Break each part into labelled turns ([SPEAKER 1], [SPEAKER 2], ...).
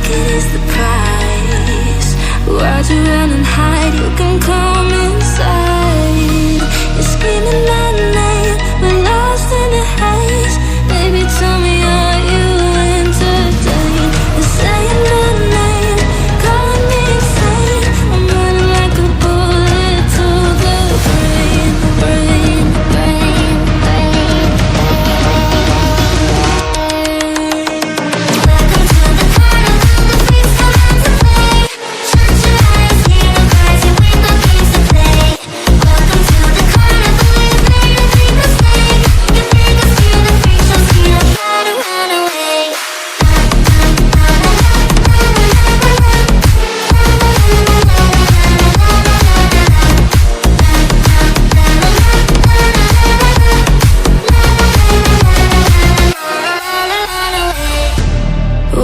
[SPEAKER 1] Wicked is the price. Why'd you run and hide? You can come inside. You're screaming my name, we're lost in the haze. Baby, tell me, are you entertained? You're saying my name, calling me insane. I'm running like a bullet to the brain, brain, brain, brain. Welcome to the carnival, the freaks come out to play. Shut your eyes, hear the cries, your window games to play. Welcome to the carnival, you've made a big mistake. You make us feel the freak show, see us try to run away.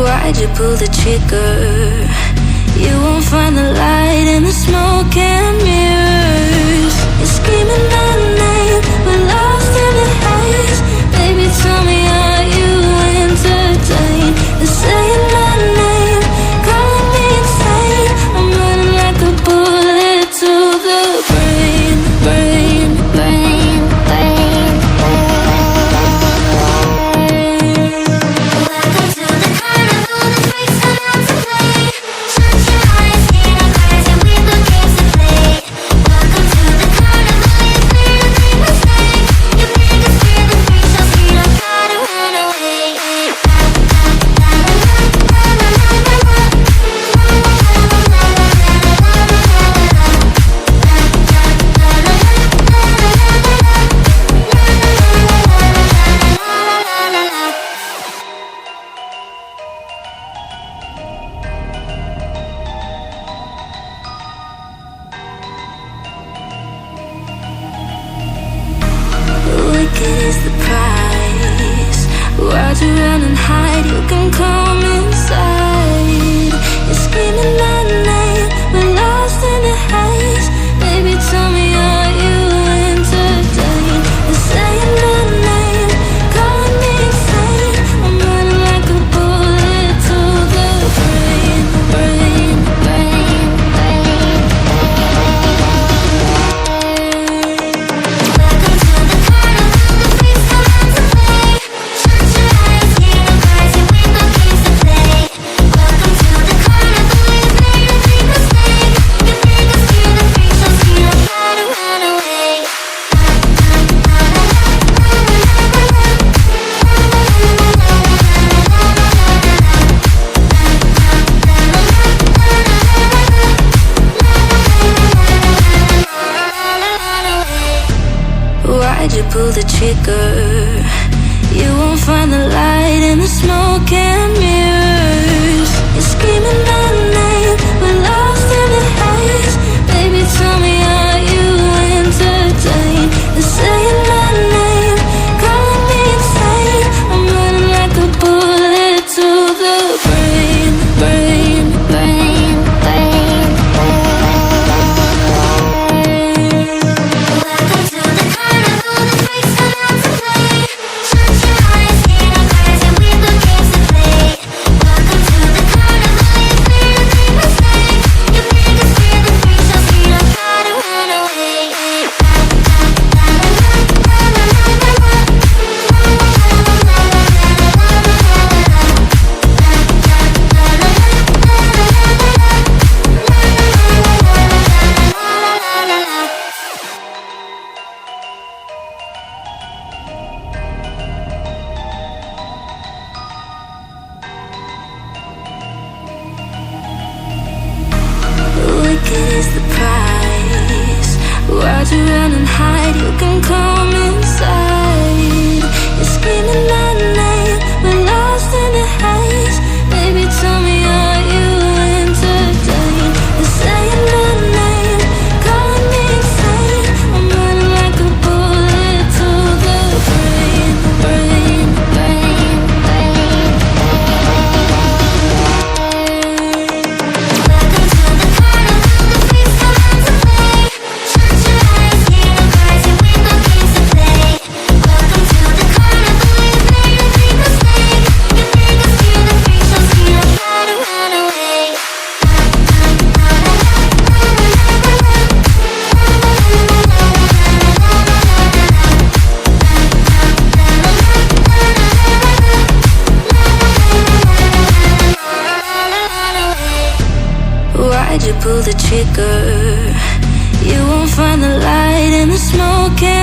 [SPEAKER 1] Why'd you pull the trigger? You won't find the light in the smoke and mirrors. You're screaming my name, we're lost in the haze. Baby, tell me, are you entertained? You're saying my name, calling me insane. I'm running like a bullet to the brain, brain, brain, brain. Welcome to the carnival, the freaks come out to play. Shut your eyes, hear the cries, your window games to play. Welcome to the carnival, you've made a big mistake. You make us feel the freak show, see us try to run away. Wicked is the price. Why'd you run and hide? You can come inside. You're screaming my name, we're lost in the haze. Baby, tell me, are you entertained? You're saying my name, calling me insane. I'm running like a bullet to the brain, brain, brain, brain. Welcome to the carnival, the freaks come out to play. Shut your eyes, hear the cries, your window games to play. Welcome to the carnival, you've made a big mistake. You make us feel the freak show, see us try to run away. Why'd you pull the trigger? You won't find the light in the smoke and mirrors. You're screaming my name, we're lost in the haze. Baby, tell me, are you entertained? You're saying my name, calling me insane. I'm running like a bullet to the brain, brain, brain, brain. Welcome to the carnival, the freaks come out to play. Shut your eyes, hear the cries, your window games to play. Welcome to the carnival, you've made a big mistake. You make us feel the freak show, see us try to run away. Wicked is the price. Why'd you run and hide? You can come inside. You're screaming my name, we're lost in the haze. Baby, tell me, are you entertained? You're saying my name, calling me insane. I'm running like a bullet to the brain, brain, brain, brain. Welcome to the carnival, the freaks come out to play. Shut your eyes, hear the cries, your window pull the trigger. You won't find the light in the smoke.